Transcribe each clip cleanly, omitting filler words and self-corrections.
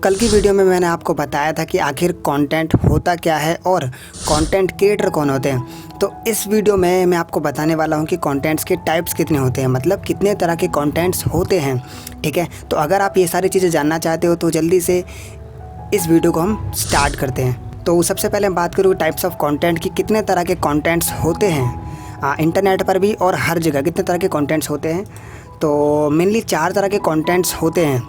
कल की वीडियो में मैंने आपको बताया था कि आखिर कंटेंट होता क्या है और कंटेंट क्रिएटर कौन होते हैं। तो इस वीडियो में मैं आपको बताने वाला हूं कि कंटेंट्स के टाइप्स कितने होते हैं, मतलब कितने तरह के कंटेंट्स होते हैं। ठीक है, तो अगर आप ये सारी चीज़ें जानना चाहते हो तो जल्दी से इस वीडियो को हम स्टार्ट करते हैं। तो सबसे पहले हम बात करूँ टाइप्स ऑफ कंटेंट की, कितने तरह के कंटेंट्स होते हैं इंटरनेट पर भी और हर जगह कितने तरह के कंटेंट्स होते हैं। तो मेनली 4 तरह के कंटेंट्स होते हैं।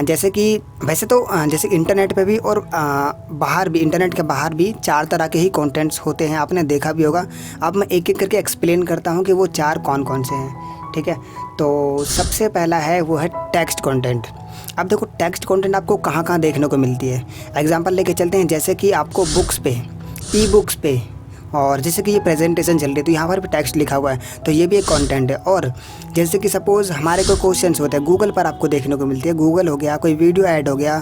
जैसे कि वैसे तो जैसे इंटरनेट पे भी और बाहर भी, इंटरनेट के बाहर भी 4 तरह के ही कंटेंट्स होते हैं, आपने देखा भी होगा। अब मैं एक एक करके एक्सप्लेन करता हूँ कि वो 4 कौन कौन से हैं। ठीक है, तो सबसे पहला है वो है टेक्स्ट कंटेंट। अब देखो टेक्स्ट कंटेंट आपको कहाँ कहाँ देखने को मिलती है। एग्जांपल लेके चलते हैं, जैसे कि आपको बुक्स पे, ई बुक्स पे, और जैसे कि ये प्रेजेंटेशन चल रही है तो यहाँ पर भी टेक्स्ट लिखा हुआ है, तो ये भी एक कंटेंट है। और जैसे कि सपोज़ हमारे कोई क्वेश्चंस होते हैं गूगल पर आपको देखने को मिलती है, गूगल हो गया, कोई वीडियो ऐड हो गया,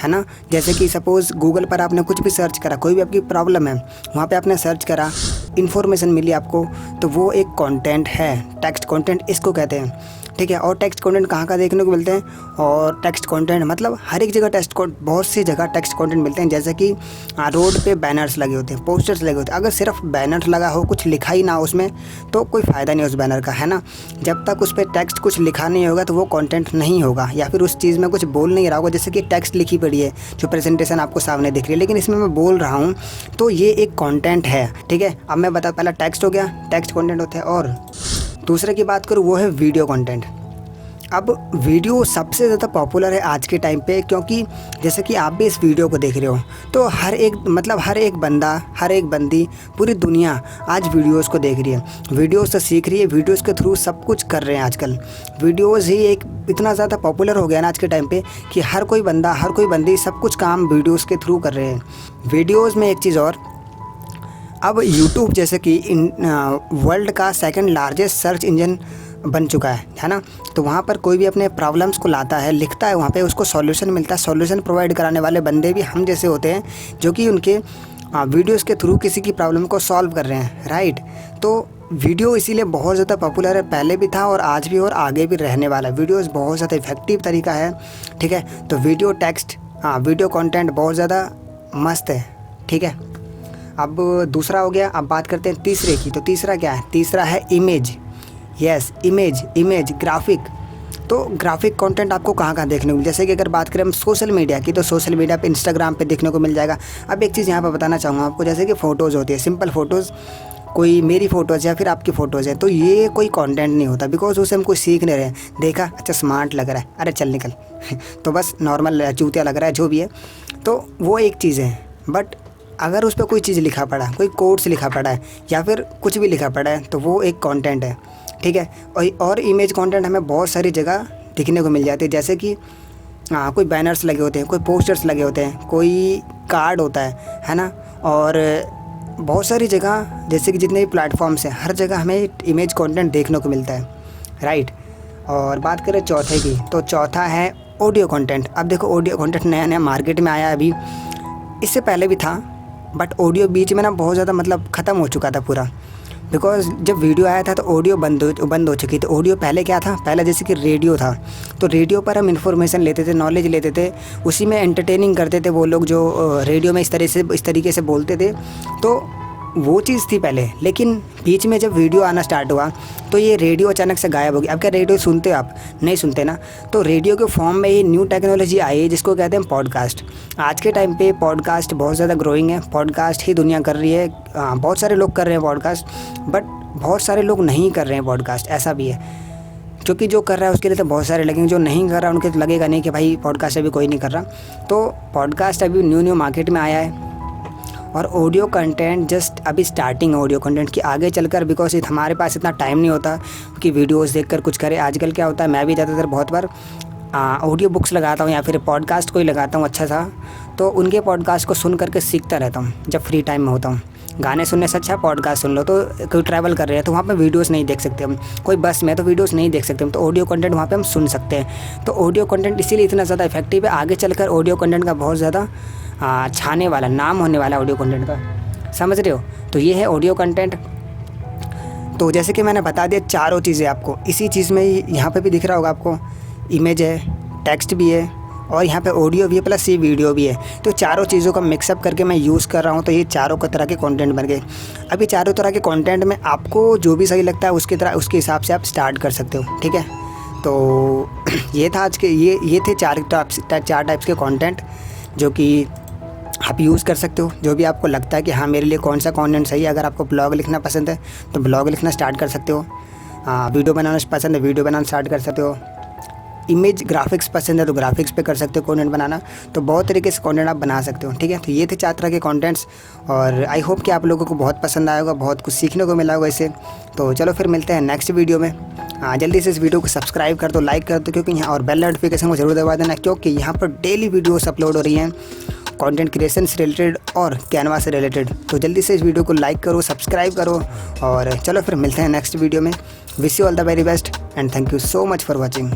है ना। जैसे कि सपोज़ गूगल पर आपने कुछ भी सर्च करा, कोई भी आपकी प्रॉब्लम है वहाँ पे आपने सर्च करा, इन्फॉर्मेशन मिली आपको, तो वो एक कंटेंट है। टेक्स्ट कंटेंट इसको कहते हैं। ठीक है, और टेक्स्ट कंटेंट कहाँ कहाँ देखने को मिलते हैं, और टेक्स्ट कंटेंट मतलब हर एक जगह बहुत सी जगह टेक्स्ट कंटेंट मिलते हैं। जैसे कि रोड पे बैनर्स लगे होते हैं, पोस्टर्स लगे होते हैं, अगर सिर्फ बैनर लगा हो, कुछ लिखा ही ना हो उसमें, तो कोई फ़ायदा नहीं उस बैनर का, है ना। जब तक उस पर टेक्स्ट कुछ लिखा नहीं होगा तो वो कंटेंट नहीं होगा, या फिर उस चीज़ में कुछ बोल नहीं रहा होगा। जैसे कि टेक्स्ट लिखी पड़ी है, जो प्रेजेंटेशन आपको सामने दिख रही है, लेकिन इसमें मैं बोल रहा हूँ, तो ये एक कंटेंट है। ठीक है, अब मैं बता, पहला टेक्स्ट हो गया, टेक्स्ट कंटेंट होता है। और दूसरे की बात करूँ वो है वीडियो कंटेंट। अब वीडियो सबसे ज़्यादा पॉपुलर है आज के टाइम पे, क्योंकि जैसे कि आप भी इस वीडियो को देख रहे हो, तो हर एक बंदा, हर एक बंदी, पूरी दुनिया आज वीडियोस को देख रही है, वीडियोस से सीख रही है, वीडियोस के थ्रू सब कुछ कर रहे हैं आजकल। वीडियोस ही एक इतना ज़्यादा पॉपुलर हो गया ना आज के टाइम पे कि हर कोई बंदा, हर कोई बंदी सब कुछ काम वीडियोस के थ्रू कर रहे हैं। वीडियोज़ में एक चीज़ और, अब यूट्यूब जैसे कि वर्ल्ड का सेकंड लार्जेस्ट सर्च इंजन बन चुका है ना। तो वहाँ पर कोई भी अपने प्रॉब्लम्स को लाता है, लिखता है, वहाँ पे उसको सॉल्यूशन मिलता है। सॉल्यूशन प्रोवाइड कराने वाले बंदे भी हम जैसे होते हैं, जो कि उनके वीडियोस के थ्रू किसी की प्रॉब्लम को सॉल्व कर रहे हैं, राइट। तो वीडियो इसीलिए बहुत ज़्यादा पॉपुलर है, पहले भी था और आज भी और आगे भी रहने वाला है। वीडियोज़ बहुत ज़्यादा इफेक्टिव तरीका है। ठीक है, तो वीडियो टेक्स्ट, वीडियो कॉन्टेंट बहुत ज़्यादा मस्त है। ठीक है, अब दूसरा हो गया। अब बात करते हैं तीसरे की। तो तीसरा क्या है, तीसरा है इमेज। Yes, image graphic. तो ग्राफिक कंटेंट आपको कहाँ कहाँ देखने को, जैसे कि अगर बात करें हम सोशल मीडिया की, तो सोशल मीडिया पे इंस्टाग्राम पे देखने को मिल जाएगा। अब एक चीज़ यहाँ पर बताना चाहूँगा आपको, जैसे कि फ़ोटोज़ होती है, सिंपल फ़ोटोज़, कोई मेरी फ़ोटोज़ या फिर आपकी फ़ोटोज़ हैं, तो ये कोई कंटेंट नहीं होता, बिकॉज उसे हम कुछ सीख नहीं रहे। देखा, अच्छा स्मार्ट लग रहा है, अरे चल निकल तो बस नॉर्मल चूतिया लग रहा है, जो भी है, तो वो एक चीज़ है। बट अगर उस पर कोई चीज़ लिखा पड़ा, कोई कोट्स लिखा पड़ा है या फिर कुछ भी लिखा पड़ा है, तो वो एक कंटेंट है। ठीक है, और इमेज कंटेंट हमें बहुत सारी जगह दिखने को मिल जाती है। जैसे कि कोई बैनर्स लगे होते हैं, कोई पोस्टर्स लगे होते हैं, कोई कार्ड होता है ना। और बहुत सारी जगह, जैसे कि जितने भी प्लेटफॉर्म्स हैं, हर जगह हमें इमेज कंटेंट देखने को मिलता है, राइट। और बात करें चौथे की, तो चौथा है ऑडियो कंटेंट। अब देखो ऑडियो कंटेंट नया नया मार्केट में आया है अभी, इससे पहले भी था, बट ऑडियो बीच में ना बहुत ज़्यादा मतलब ख़त्म हो चुका था पूरा, बिकॉज जब वीडियो आया था तो ऑडियो बंद हो चुकी थी। ऑडियो पहले क्या था, पहले जैसे कि रेडियो था, तो रेडियो पर हम इन्फॉर्मेशन लेते थे, नॉलेज लेते थे, उसी में एंटरटेनिंग करते थे वो लोग जो रेडियो में इस तरीके से बोलते थे, तो वो चीज़ थी पहले। लेकिन बीच में जब वीडियो आना स्टार्ट हुआ तो ये रेडियो अचानक से गायब हो गया। अब क्या रेडियो सुनते हो आप? नहीं सुनते ना। तो रेडियो के फॉर्म में ये न्यू टेक्नोलॉजी आई है, जिसको कहते हैं पॉडकास्ट। आज के टाइम पे पॉडकास्ट बहुत ज़्यादा ग्रोइंग है, पॉडकास्ट ही दुनिया कर रही है। बहुत सारे लोग कर रहे हैं पॉडकास्ट, बट बहुत सारे लोग नहीं कर रहे हैं पॉडकास्ट, ऐसा भी है। क्योंकि जो कर रहा है उसके लिए तो बहुत सारे लगेंगे, जो नहीं कर रहा उनके तो लगेगा नहीं कि भाई पॉडकास्ट अभी कोई नहीं कर रहा। तो पॉडकास्ट अभी न्यू मार्केट में आया है। और ऑडियो कंटेंट जस्ट अभी स्टार्टिंग है ऑडियो कंटेंट की, आगे चलकर, बिकॉज हमारे पास इतना टाइम नहीं होता कि वीडियोस देखकर कुछ करें। आजकल क्या होता है, मैं भी ज़्यादातर बहुत बार ऑडियो बुक्स लगाता हूँ या फिर पॉडकास्ट कोई लगाता हूँ अच्छा सा, तो उनके पॉडकास्ट को सुन करके सीखता रहता हूँ जब फ्री टाइम में होता हूँ। गाने सुनने से अच्छा पॉडकास्ट सुन लो। तो कोई ट्रैवल कर रहे हैं तो वहाँ पे वीडियोस नहीं देख सकते हम, कोई बस में तो वीडियोस नहीं देख सकते हम, तो ऑडियो कंटेंट वहाँ पे हम सुन सकते हैं। तो ऑडियो कंटेंट इसीलिए इतना ज़्यादा इफेक्टिव है। आगे चलकर ऑडियो कंटेंट का बहुत ज़्यादा छाने वाला, नाम होने वाला ऑडियो कंटेंट का, समझ रहे हो। तो ये है ऑडियो कंटेंट। तो जैसे कि मैंने बता दिया चारों चीज़ें आपको, इसी चीज़ में ही यहाँ पे भी दिख रहा होगा आपको, इमेज है, टेक्स्ट भी है और यहाँ पे ऑडियो भी है प्लस ये वीडियो भी है। तो चारों चीज़ों का मिक्सअप करके मैं यूज़ कर रहा हूँ, तो ये चारों तरह के कंटेंट बन गए। अभी चारों तरह के कंटेंट में आपको जो भी सही लगता है उसके हिसाब से आप स्टार्ट कर सकते हो, ठीक है। तो ये था आज के ये थे चार टाइप्स के कंटेंट जो कि आप यूज़ कर सकते हो। जो भी आपको लगता है कि हाँ मेरे लिए कौन सा कंटेंट सही है। अगर आपको ब्लॉग लिखना पसंद है तो ब्लॉग लिखना स्टार्ट कर सकते हो। वीडियो बनाना पसंद है, वीडियो बनाना स्टार्ट कर सकते हो। इमेज ग्राफिक्स पसंद है तो ग्राफिक्स पे कर सकते हो कंटेंट बनाना। तो बहुत तरीके से कंटेंट आप बना सकते हो, ठीक है। तो ये थे 4 तरह के कंटेंट्स और आई होप कि आप लोगों को बहुत पसंद आएगा, बहुत कुछ सीखने को मिला होगा इससे। तो चलो फिर मिलते हैं नेक्स्ट वीडियो में। जल्दी से इस वीडियो को सब्सक्राइब कर दो, लाइक कर दो, क्योंकि यहाँ और बेल नोटिफिकेशन को जरूर दबा देना, क्योंकि यहाँ पर डेली वीडियोस अपलोड हो रही हैं कंटेंट क्रिएशन से रिलेटेड और कैनवा से रिलेटेड। तो जल्दी से इस वीडियो को लाइक करो, सब्सक्राइब करो और चलो फिर मिलते हैं नेक्स्ट वीडियो में। Wish you all the very best and thank you so much for watching.